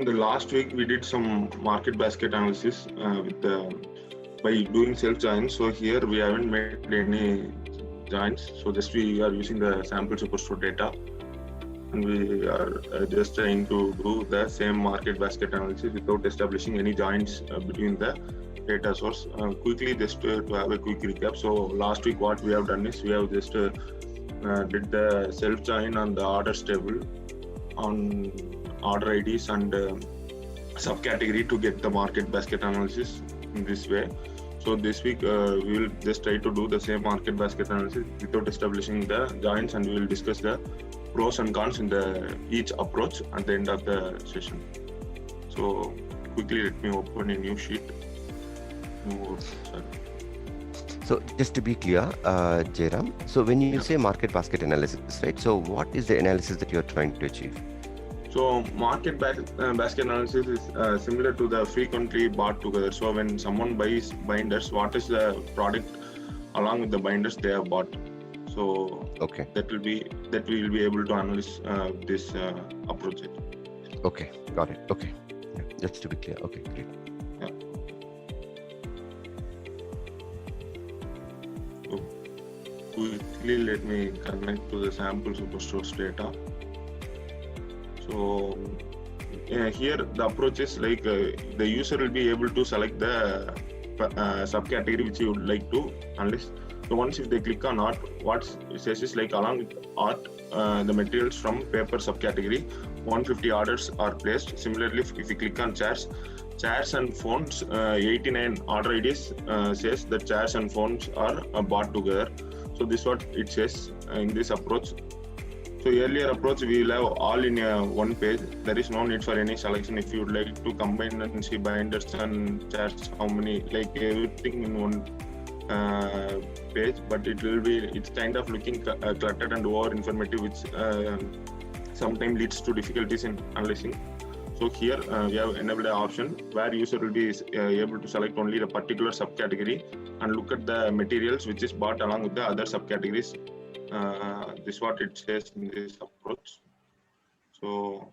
the last week we did some market basket analysis with by doing self joins. So here we haven't made any joins. So just we are using the sample superstore data, and we are just trying to do the same market basket analysis without establishing any joins between the data source. Quickly, just to have a quick recap. So last week what we have done is we have just did the self join on the orders table on order IDs and subcategory to get the market basket analysis in this way. So this week we will just try to do the same market basket analysis without establishing the joins, and we will discuss the pros and cons in each approach at the end of the session. So quickly let me open a new sheet. So just to be clear, Jairam, so when you say market basket analysis, right? So what is the analysis that you're trying to achieve? So market basket analysis is similar to the frequently bought together. So when someone buys binders, what is the product along with the binders they have bought? So okay, that we will be able to analyze this approach. Okay, got it. Okay, yeah, just to be clear. Okay, great. Yeah. So quickly let me connect to the sample superstores data. So here the approach is like the user will be able to select the subcategory which you would like to analyze. So once if they click on art, what it says is like along with art, the materials from paper subcategory, 150 orders are placed. Similarly, if you click on chairs and phones, 89 order IDs says that chairs and phones are bought together. So this is what it says in this approach. So earlier approach we will have all in one page. There is no need for any selection. If you would like to combine and see binders and chairs, how many, like everything in one page, but it's kind of looking cluttered and over informative, which sometimes leads to difficulties in analyzing. So here we have enabled an option where user will be able to select only the particular subcategory and look at the materials which is bought along with the other subcategories. This is what it says in this approach. So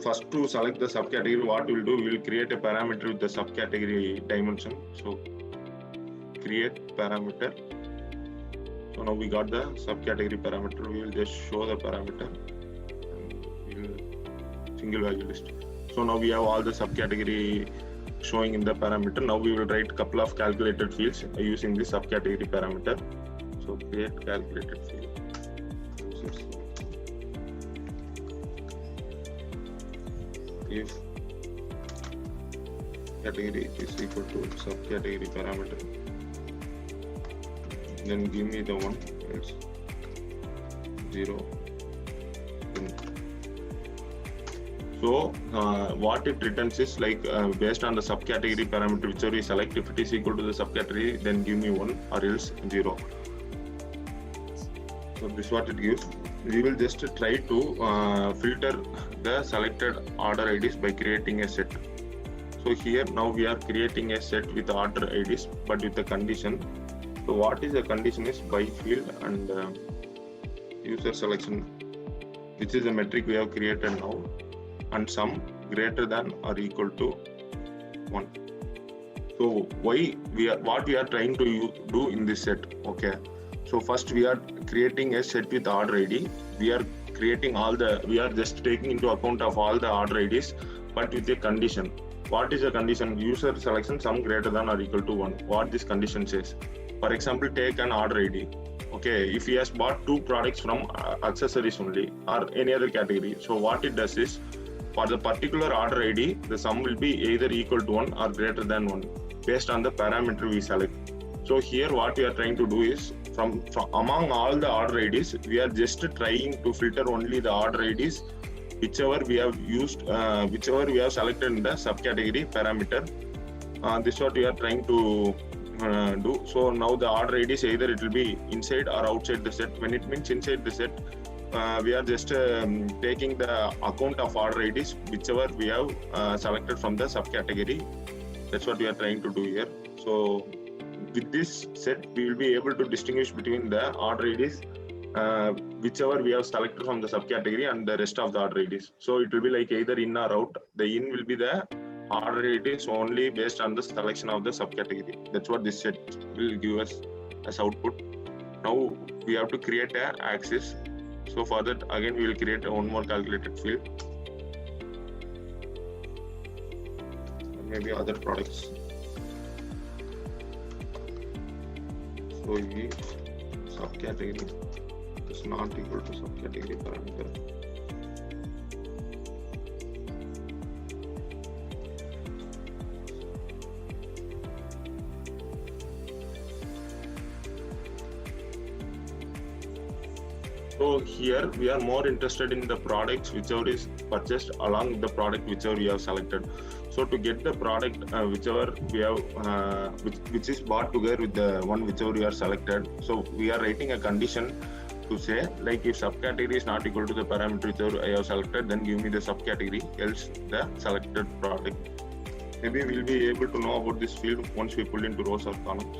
first to select the subcategory, what we will do, we will create a parameter with the subcategory dimension. So create parameter. So now we got the subcategory parameter. We will just show the parameter and we will single value list. So now we have all the subcategory showing in the parameter. Now we will write a couple of calculated fields using this subcategory parameter. So create calculated field. If category is equal to subcategory parameter, then give me the one, it's 0. So what it returns is like based on the subcategory parameter whichever you select, if it is equal to the subcategory, then give me 1 or else 0. So this is what it gives. We will just try to filter the selected order IDs by creating a set. So here now we are creating a set with order IDs, but with the condition. So what is the condition is by field and user selection, which is a metric we have created now, and sum greater than or equal to 1. So what we are trying to do in this set? Okay. So first we are creating a set with order ID. We are just taking into account of all the order IDs, but with a condition. What is the condition? User selection sum greater than or equal to 1. What this condition says? For example, take an order ID. Okay, if he has bought 2 products from accessories only or any other category. So what it does is, for the particular order ID, the sum will be either equal to 1 or greater than 1 based on the parameter we select. So here what we are trying to do is, from among all the order IDs, we are just trying to filter only the order IDs whichever we have used, whichever we have selected in the subcategory parameter. This is what we are trying to do. So now the order IDs, either it will be inside or outside the set. When it means inside the set, we are just taking the account of order IDs whichever we have selected from the subcategory. That's what we are trying to do here. So with this set, we will be able to distinguish between the order IDs whichever we have selected from the subcategory and the rest of the order IDs. So it will be like either in or out. The in will be the order IDs only based on the selection of the subcategory. That's what this set will give us as output. Now we have to create an axis. So for that, again, we will create one more calculated field. Maybe other products. So if subcategory is not equal to subcategory parameter, so here we are more interested in the products whichever is purchased along with the product whichever we have selected. So to get the product whichever we have which is bought together with the one whichever we are selected, so we are writing a condition to say like if subcategory is not equal to the parameter whichever I have selected, then give me the subcategory, else the selected product. Maybe we'll be able to know about this field once we pull into rows or columns.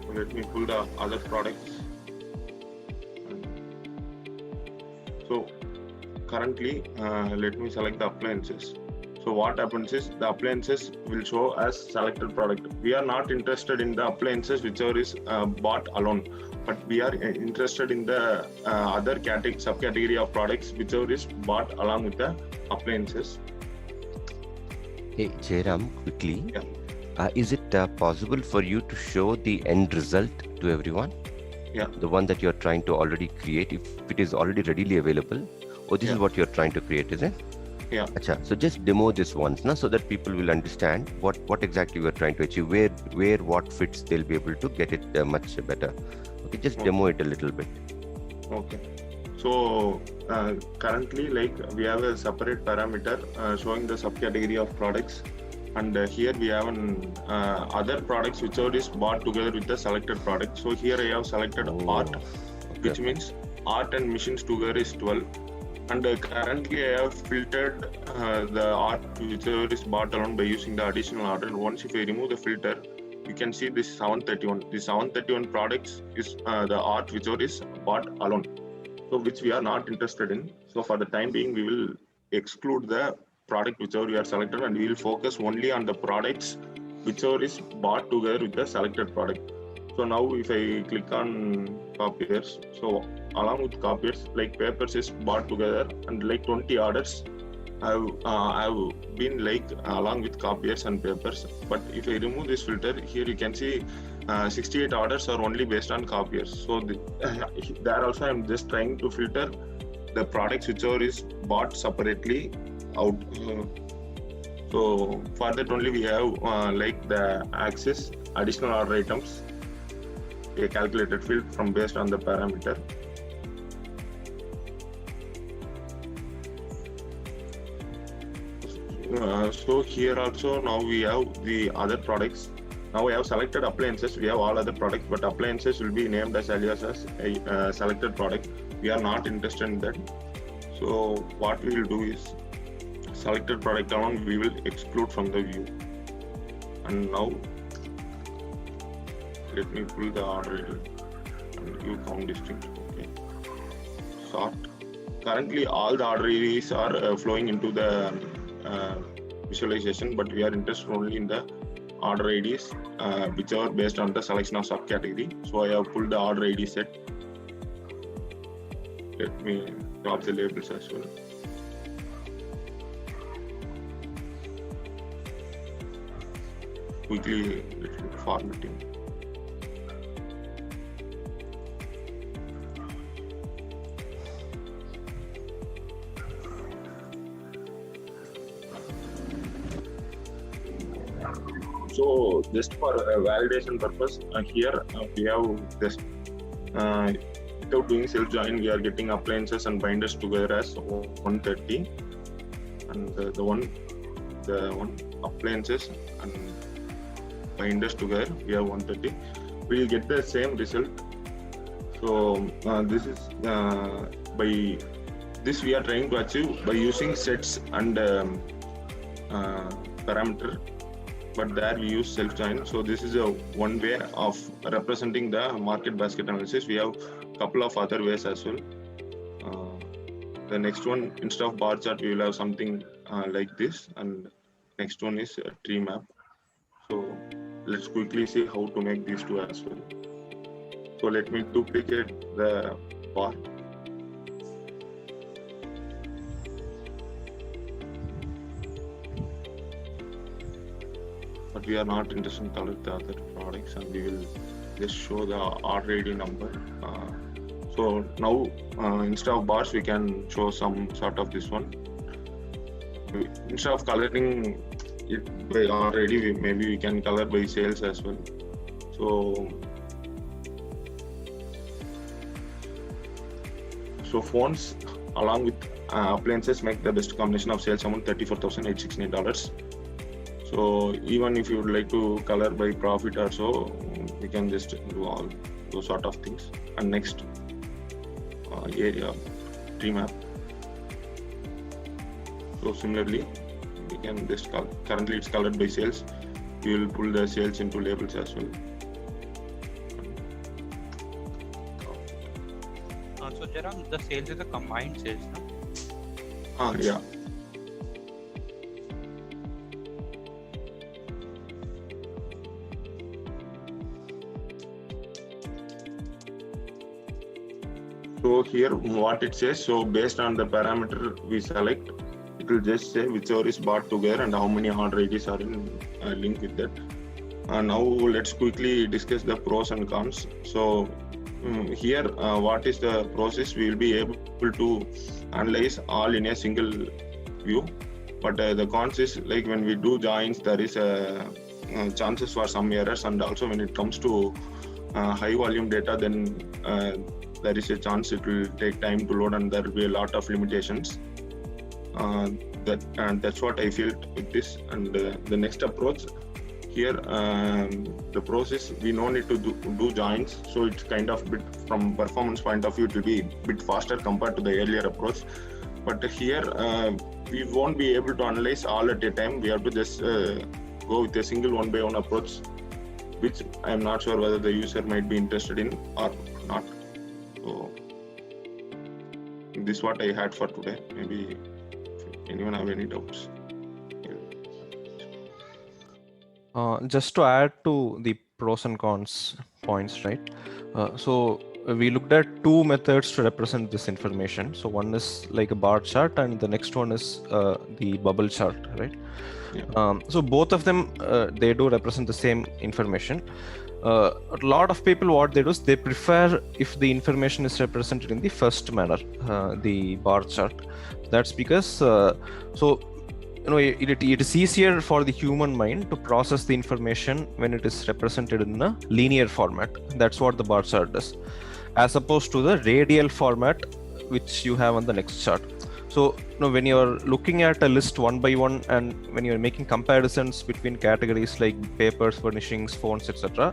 So let me pull the other products. So currently, let me select the appliances. So what happens is the appliances will show as selected product. We are not interested in the appliances whichever is bought alone, but we are interested in the other subcategory of products whichever is bought along with the appliances. Hey Jairam, quickly, Yeah. Is it possible for you to show the end result to everyone? Yeah. The one that you're trying to already create, if it is already readily available, or this is what you're trying to create, is it? Yeah. Acha, so just demo this once, so that people will understand what exactly you are trying to achieve, where what fits, they'll be able to get it much better. Okay, just demo it a little bit. Okay. So currently, like we have a separate parameter showing the subcategory of products, and here we have an other products whichever is bought together with the selected product. So here I have selected art, which means art and machines together is 12. And currently I have filtered the art whichever is bought alone by using the additional order. And once if I remove the filter, you can see this 731. This 731 products is the art whichever is bought alone, so which we are not interested in. So for the time being, we will exclude the product whichever we are selected, and we will focus only on the products whichever is bought together with the selected product. So now if I click on copiers, so along with copiers, like papers is bought together, and like 20 orders I've been like along with copiers and papers. But if I remove this filter, here you can see 68 orders are only based on copiers. So there also I'm just trying to filter the products whichever is bought separately out. So for that only we have like the axis additional order items, a calculated field from based on the parameter. So here also now we have the other products. Now we have selected appliances. We have all other products, but appliances will be named as alias as a selected product. We are not interested in that. So what we will do is selected product alone we will exclude from the view. And now let me pull the order and give count distinct. Okay. Sort. Currently all the order IDs are flowing into the visualization, but we are interested only in the order IDs which are based on the selection of subcategory. So I have pulled the order ID set. Let me drop the labels as well. Quickly, let me formatting. So just for validation purpose, here we have just without doing self join, we are getting appliances and binders together as 130, and the one appliances and binders together we have 130. We will get the same result. So this is by this we are trying to achieve by using sets and parameter. but there we use self-join. So this is a one way of representing the market basket analysis. We have a couple of other ways as well. The next one, instead of bar chart, we will have something like this, and next one is a tree map. So let's quickly see how to make these two as well. So let me duplicate the bar. But we are not interested in color the other products, and we will just show the order ID number. So now instead of bars, we can show some sort of this one. Instead of coloring it by order ID, maybe we can color by sales as well. So phones along with appliances make the best combination of sales amount $34,869. So even if you would like to color by profit or so, we can just do all those sort of things. And next area, tree map. So similarly, we can just currently it's colored by sales. We will pull the sales into labels as well. So Jairam, the sales is a combined sales, no? Yeah. So here what it says, so based on the parameter we select, it will just say whichever is bought together and how many order IDs are in link with that. Now let's quickly discuss the pros and cons. So here what is the process, we will be able to analyze all in a single view, but the cons is like when we do joins, there is chances for some errors, and also when it comes to high volume data, then there is a chance it will take time to load and there will be a lot of limitations. That's what I feel with this. And the next approach here, the process, we no need to do joins, so it's kind of bit from performance point of view, it will be a bit faster compared to the earlier approach. But here we won't be able to analyze all at a time. We have to just go with a single one by one approach, which I am not sure whether the user might be interested in or not. So this is what I had for today. Maybe if anyone have any doubts. Just to add to the pros and cons points, right? So we looked at two methods to represent this information. So one is like a bar chart, and the next one is the bubble chart, right? Yeah. So both of them, they do represent the same information. A lot of people, what they do is they prefer if the information is represented in the first manner, the bar chart. That's because it is easier for the human mind to process the information when it is represented in a linear format. That's what the bar chart does, as opposed to the radial format which you have on the next chart. So when you're looking at a list one by one, and when you're making comparisons between categories like papers, furnishings, phones, etc.,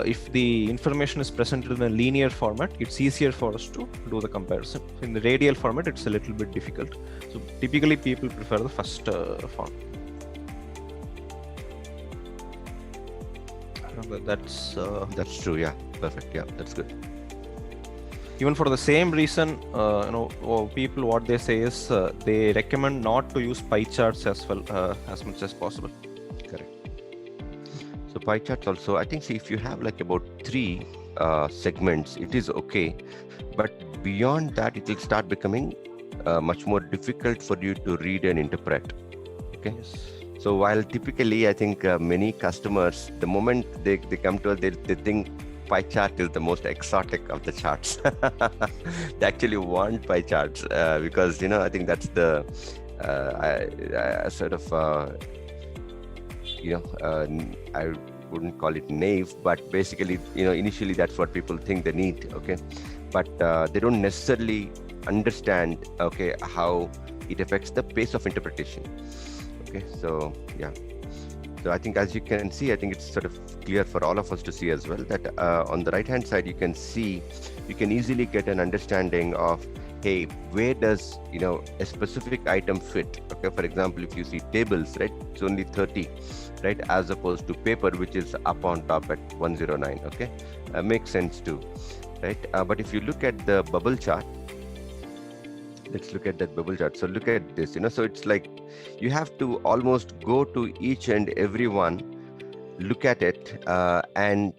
if the information is presented in a linear format, it's easier for us to do the comparison. In the radial format, it's a little bit difficult. So typically people prefer the first form. That's true. Yeah, perfect. Yeah, that's good. Even for the same reason, people, what they say is they recommend not to use pie charts as well, as much as possible. Correct. So pie charts also, I think, see, if you have like about 3 segments, it is okay. But beyond that, it will start becoming much more difficult for you to read and interpret. Okay. Yes. So while typically, I think many customers, the moment they come to us, they think pie chart is the most exotic of the charts. They actually want pie charts because I think that's the sort of I wouldn't call it naive, but basically initially that's what people think they need. Okay, but they don't necessarily understand how it affects the pace of interpretation. Okay, so yeah. So I think, as you can see, I think it's sort of clear for all of us to see as well that on the right hand side, you can see, you can easily get an understanding of hey, where does a specific item fit? Okay, for example, if you see tables, right, it's only 30, right, as opposed to paper, which is up on top at 109. Okay, makes sense too, right? But if you look at the bubble chart, let's look at that bubble chart. So look at this, so it's like you have to almost go to each and every one, look at it, and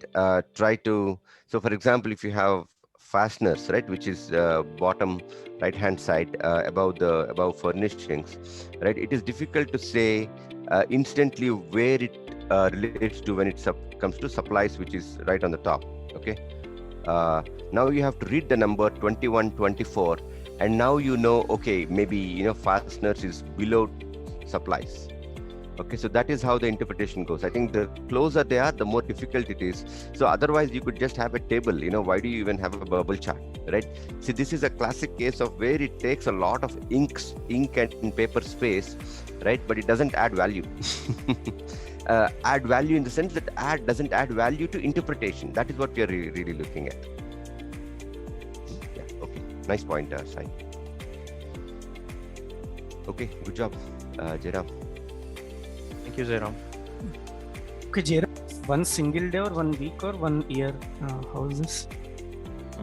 try to. So for example, if you have fasteners, right, which is bottom right hand side above furnishings, right, it is difficult to say instantly where it relates to when it comes to supplies, which is right on the top. Okay, now you have to read the number 2124, and now okay, maybe fasteners is below supplies. Okay, so that is how the interpretation goes. I think the closer they are, the more difficult it is. So otherwise you could just have a table, why do you even have a bubble chart, right? See, this is a classic case of where it takes a lot of ink and paper space, right? But it doesn't add value. Add value in the sense that doesn't add value to interpretation. That is what we are really looking at. Yeah, okay, nice point, Sai. Okay, good job, Jairam. Thank you, Jairam. Okay, Jairam, one single day or 1 week or 1 year? How is this? I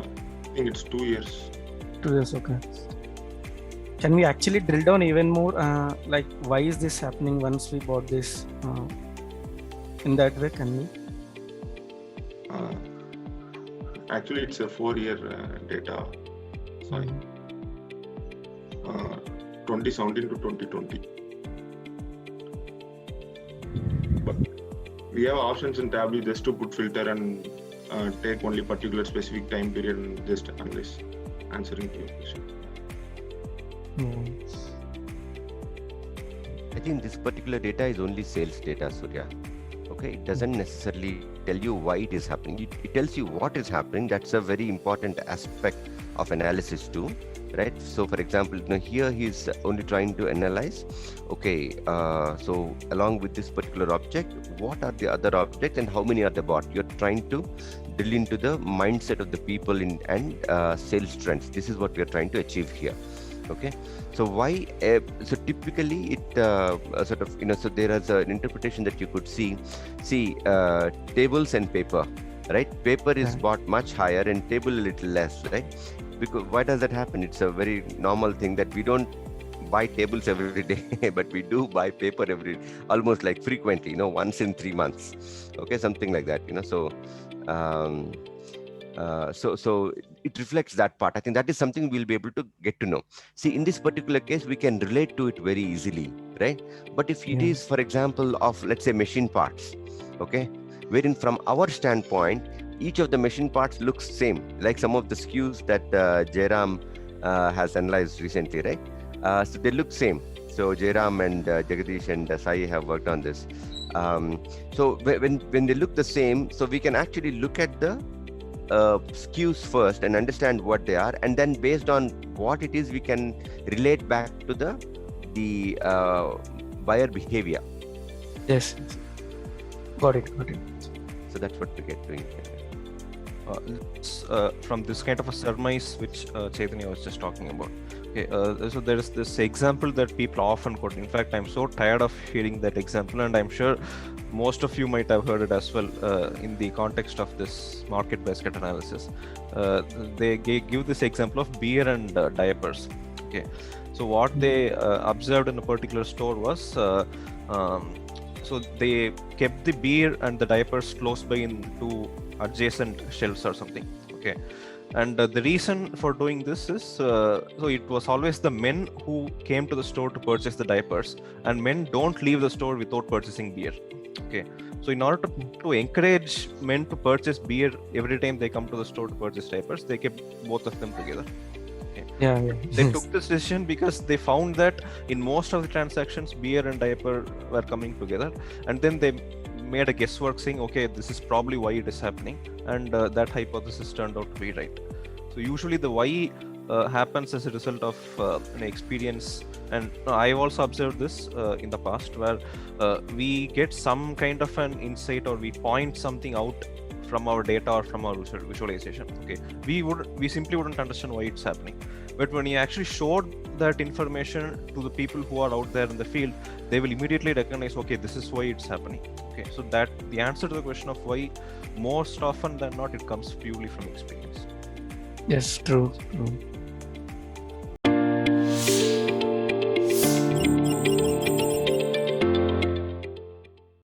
think it's 2 years. 2 years, okay. Can we actually drill down even more? Like, why is this happening once we bought this? In that way, can we? Actually, it's a 4-year data. Sorry. 2017 to 2020. But we have options in Tableau just to put filter and take only particular specific time period and just analyze, answering to your question. I think this particular data is only sales data, Surya. Okay, it doesn't necessarily tell you why it is happening. It tells you what is happening. That's a very important aspect of analysis too, right? So for example, here he's only trying to analyze, okay, so along with this particular object, what are the other objects and how many are they bought? You're trying to drill into the mindset of the people and sales trends. This is what we are trying to achieve here. Okay, so why? So typically it sort of so there is an interpretation that you could see tables and paper, right? Paper is bought much higher and table a little less, right? Because why does that happen? It's a very normal thing that we don't buy tables every day, but we do buy paper almost like frequently, once in 3 months. Okay, something like that, so it reflects that part. I think that is something we'll be able to get to know. See, in this particular case, we can relate to it very easily, right? But if it is, for example, of let's say machine parts, okay, wherein from our standpoint, each of the machine parts looks same, like some of the SKUs that Jairam has analyzed recently, right? So they look same. So Jairam and Jagadish and Sai have worked on this. So when they look the same, so we can actually look at the SKUs first and understand what they are, and then based on what it is, we can relate back to the buyer behavior. Yes. Got it. So that's what we get doing here. From this kind of a surmise which Chaitanya was just talking about. Okay, so there is this example that people often quote. In fact, I'm so tired of hearing that example, and I'm sure most of you might have heard it as well in the context of this market basket analysis. They give this example of beer and diapers. Okay, so what they observed in a particular store was so they kept the beer and the diapers close by in two adjacent shelves or something. Okay, and the reason for doing this is so it was always the men who came to the store to purchase the diapers, and men don't leave the store without purchasing beer. Okay, so in order to encourage men to purchase beer every time they come to the store to purchase diapers, they kept both of them together. Okay. Yeah. They took this decision because they found that in most of the transactions, beer and diaper were coming together, and then they made a guesswork saying, okay, this is probably why it is happening, and that hypothesis turned out to be right. So usually the why happens as a result of an experience, and I've also observed this in the past, where we get some kind of an insight, or we point something out from our data or from our visualization. Okay, we simply wouldn't understand why it's happening. But when you actually showed that information to the people who are out there in the field, they will immediately recognize, okay, this is why it's happening. Okay, so that the answer to the question of why, most often than not, it comes purely from experience. Yes, true.